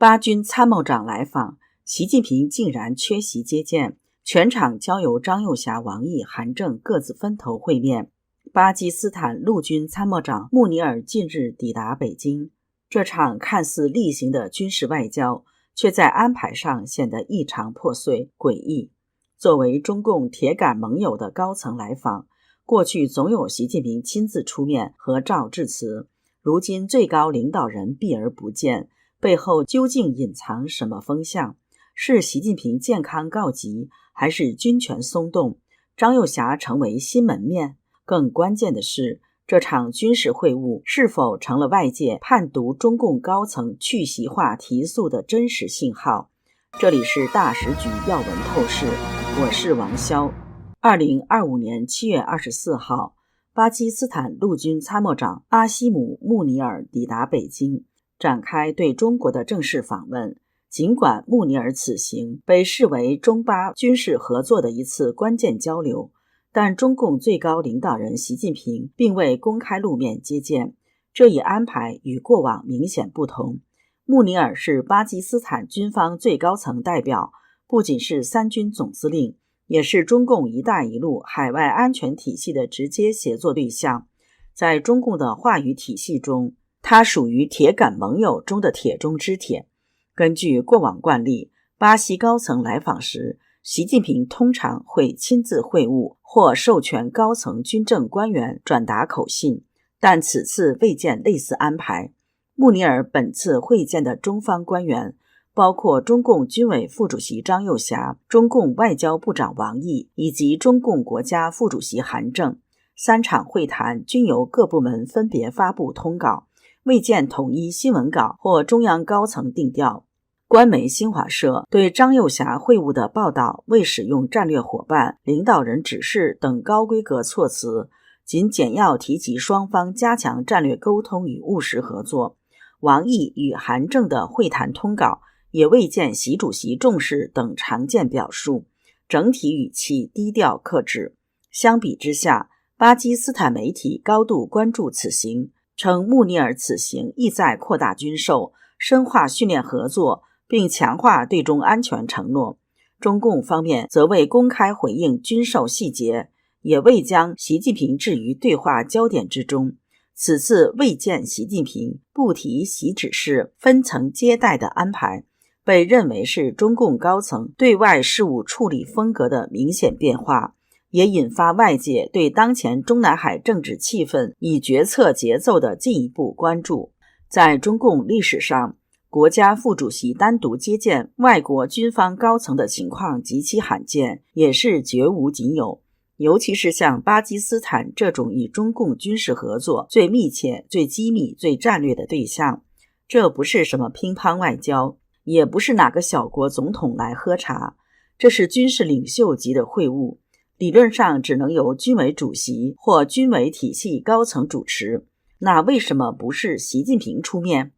八军参谋长来访，习近平竟然缺席接见，全场交由张又侠、王毅、韩正各自分头会面。巴基斯坦陆军参谋长穆尼尔近日抵达北京，这场看似例行的军事外交，却在安排上显得异常破碎诡异。作为中共铁杆盟友的高层来访，过去总有习近平亲自出面合照致辞，如今最高领导人避而不见，背后究竟隐藏什么风向？是习近平健康告急，还是军权松动？张又侠成为新门面？更关键的是，这场军事会晤是否成了外界判读中共高层去习化提速的真实信号？这里是大时局要闻透视，我是王潇。2025年7月24号，巴基斯坦陆军参谋长阿西姆·穆尼尔抵达北京，展开对中国的正式访问。尽管穆尼尔此行被视为中巴军事合作的一次关键交流，但中共最高领导人习近平并未公开露面接见，这一安排与过往明显不同。穆尼尔是巴基斯坦军方最高层代表，不仅是三军总司令，也是中共“一带一路”海外安全体系的直接协作对象。在中共的话语体系中，他属于铁杆盟友中的铁中之铁。根据过往惯例，巴西高层来访时，习近平通常会亲自会晤或授权高层军政官员转达口信，但此次未见类似安排。穆尼尔本次会见的中方官员包括中共军委副主席张又侠、中共外交部长王毅以及中共国家副主席韩正。三场会谈均由各部门分别发布通稿，未见统一新闻稿或中央高层定调。官媒新华社对张又侠会晤的报道未使用战略伙伴、领导人指示等高规格措辞，仅简要提及双方加强战略沟通与务实合作。王毅与韩正的会谈通稿也未见习主席重视等常见表述，整体语气低调克制。相比之下，巴基斯坦媒体高度关注此行，称穆尼尔此行意在扩大军售，深化训练合作，并强化对中安全承诺。中共方面则未公开回应军售细节，也未将习近平置于对话焦点之中。此次未见习近平，不提习指示，分层接待的安排，被认为是中共高层对外事务处理风格的明显变化，也引发外界对当前中南海政治气氛与决策节奏的进一步关注。在中共历史上，国家副主席单独接见外国军方高层的情况极其罕见，也是绝无仅有。尤其是像巴基斯坦这种与中共军事合作最密切、最机密、最战略的对象，这不是什么乒乓外交，也不是哪个小国总统来喝茶，这是军事领袖级的会晤，理论上只能由军委主席或军委体系高层主持，那为什么不是习近平出面？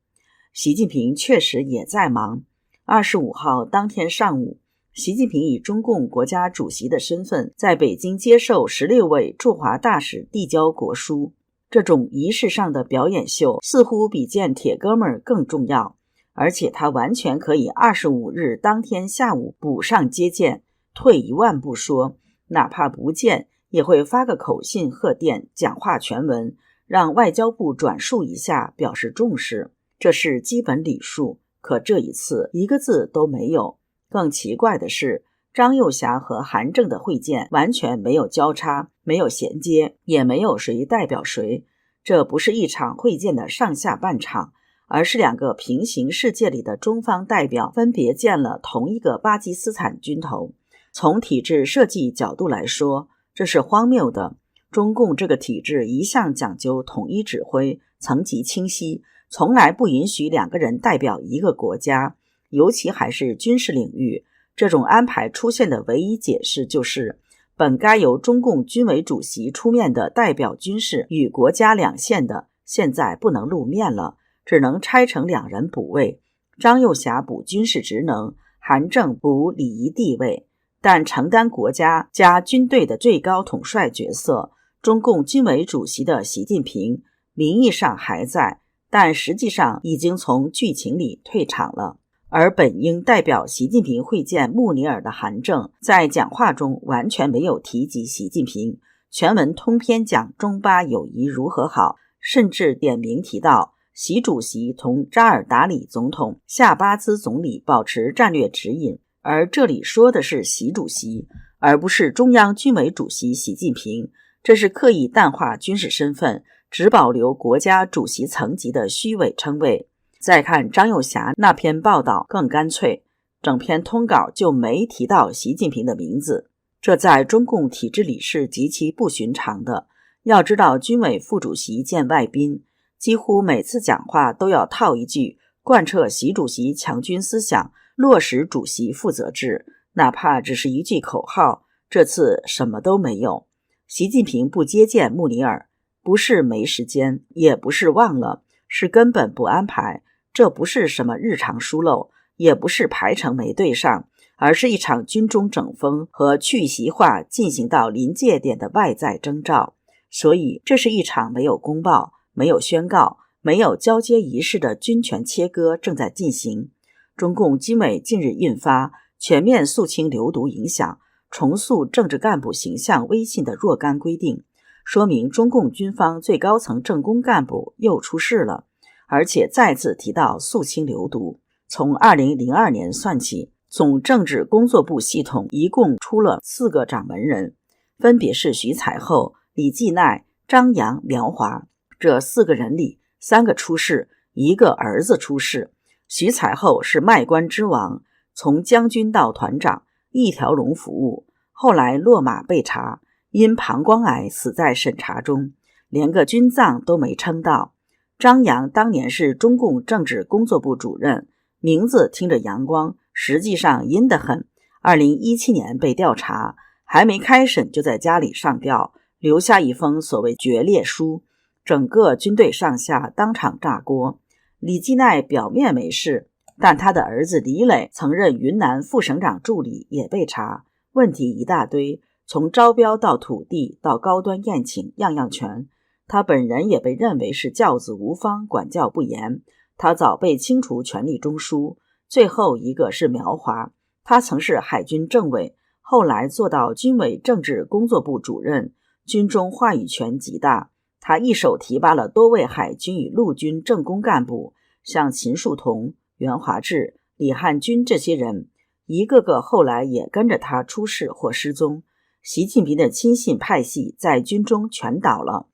习近平确实也在忙。25号当天上午，习近平以中共国家主席的身份在北京接受16位驻华大使递交国书。这种仪式上的表演秀似乎比见铁哥们儿更重要，而且他完全可以25日当天下午补上接见。退一万步说，哪怕不见，也会发个口信贺电，讲话全文，让外交部转述一下，表示重视。这是基本礼数，可这一次一个字都没有。更奇怪的是，张又侠和韩正的会见完全没有交叉，没有衔接，也没有谁代表谁。这不是一场会见的上下半场，而是两个平行世界里的中方代表分别见了同一个巴基斯坦军头。从体制设计角度来说，这是荒谬的。中共这个体制一向讲究统一指挥，层级清晰，从来不允许两个人代表一个国家，尤其还是军事领域。这种安排出现的唯一解释就是，本该由中共军委主席出面的代表军事与国家两线的，现在不能露面了，只能拆成两人补位。张又侠补军事职能，韩正补礼仪地位，但承担国家加军队的最高统帅角色，中共军委主席的习近平名义上还在，但实际上已经从剧情里退场了。而本应代表习近平会见穆尼尔的韩正在讲话中完全没有提及习近平，全文通篇讲中巴友谊如何好，甚至点名提到习主席同扎尔达里总统、夏巴兹总理保持战略指引，而这里说的是习主席，而不是中央军委主席习近平，这是刻意淡化军事身份，只保留国家主席层级的虚伪称谓。再看张又侠那篇报道更干脆，整篇通稿就没提到习近平的名字，这在中共体制里是极其不寻常的。要知道军委副主席见外宾，几乎每次讲话都要套一句贯彻习主席强军思想，落实主席负责制，哪怕只是一句口号，这次什么都没有。习近平不接见穆尼尔，不是没时间，也不是忘了，是根本不安排。这不是什么日常疏漏，也不是排程没对上，而是一场军中整风和去习化进行到临界点的外在征兆。所以这是一场没有公报、没有宣告、没有交接仪式的军权切割正在进行。中共军委近日印发全面肃清流毒影响、重塑政治干部形象威信的若干规定，说明中共军方最高层政工干部又出事了，而且再次提到肃清流毒。从2002年算起，总政治工作部系统一共出了4个掌门人，分别是徐才厚、李继鼐、张杨、苗华。这4个人里3个出事，1个儿子出事。徐才厚是卖官之王，从将军到团长一条龙服务，后来落马被查，因膀胱癌死在审查中，连个军葬都没称到。张杨当年是中共政治工作部主任，名字听着阳光，实际上阴得很。2017年被调查，还没开审就在家里上吊，留下一封所谓决裂书，整个军队上下当场炸锅。李继鼐表面没事，但他的儿子李磊曾任云南副省长助理也被查，问题一大堆，从招标到土地到高端宴请样样全。他本人也被认为是教子无方，管教不严，他早被清除权力中枢。最后一个是苗华，他曾是海军政委，后来做到军委政治工作部主任，军中话语权极大。他一手提拔了多位海军与陆军政工干部，像秦树同、袁华智、李汉军这些人，一个个后来也跟着他出事或失踪。习近平的亲信派系在军中全倒了。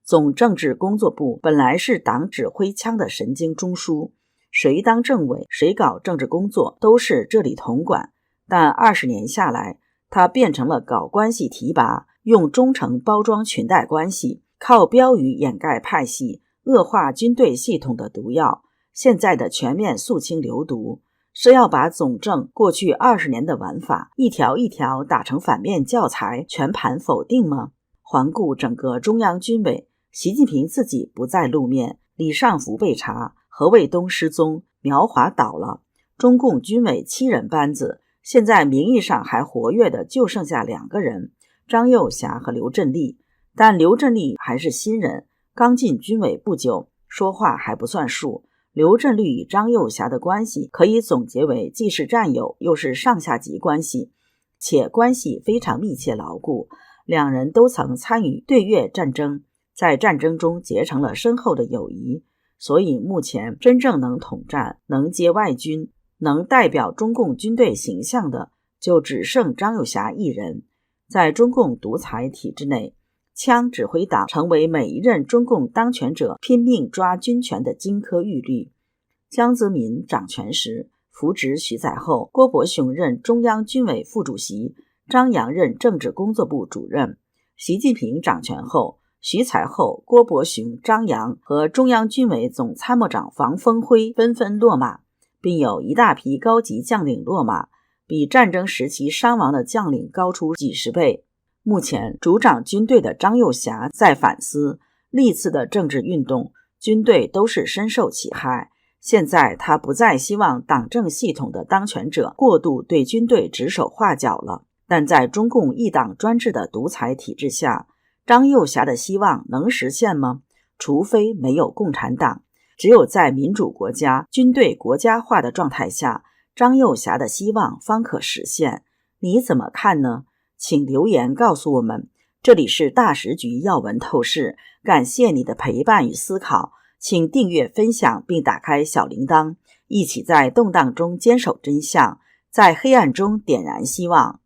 总政治工作部本来是党指挥枪的神经中枢，谁当政委谁搞政治工作都是这里统管，但20年下来，他变成了搞关系提拔，用忠诚包装裙带关系，靠标语掩盖派系，恶化军队系统的毒药。现在的全面肃清流毒，是要把总政过去20年的玩法一条一条打成反面教材，全盘否定吗？环顾整个中央军委，习近平自己不再露面，李尚福被查，何卫东失踪，苗华倒了。中共军委7人班子，现在名义上还活跃的就剩下2个人，张又侠和刘振立。但刘振立还是新人，刚进军委不久，说话还不算数。刘振立与张又侠的关系可以总结为既是战友又是上下级关系，且关系非常密切牢固。2人都曾参与对越战争，在战争中结成了深厚的友谊，所以目前真正能统战、能接外军、能代表中共军队形象的，就只剩张又侠一人。在中共独裁体制内，枪指挥党成为每一任中共当权者拼命抓军权的金科玉律。江泽民掌权时，扶植徐载厚，郭伯雄任中央军委副主席，张杨任政治工作部主任。习近平掌权后，徐才厚、郭伯雄、张杨和中央军委总参谋长房峰辉纷纷落马，并有一大批高级将领落马，比战争时期伤亡的将领高出几十倍。目前主掌军队的张又侠在反思，历次的政治运动，军队都是深受其害。现在他不再希望党政系统的当权者过度对军队指手画脚了。但在中共一党专制的独裁体制下，张又侠的希望能实现吗？除非没有共产党。只有在民主国家、军队国家化的状态下，张幼霞的希望方可实现。你怎么看呢？请留言告诉我们。这里是大时局要闻透视，感谢你的陪伴与思考，请订阅分享并打开小铃铛，一起在动荡中坚守真相，在黑暗中点燃希望。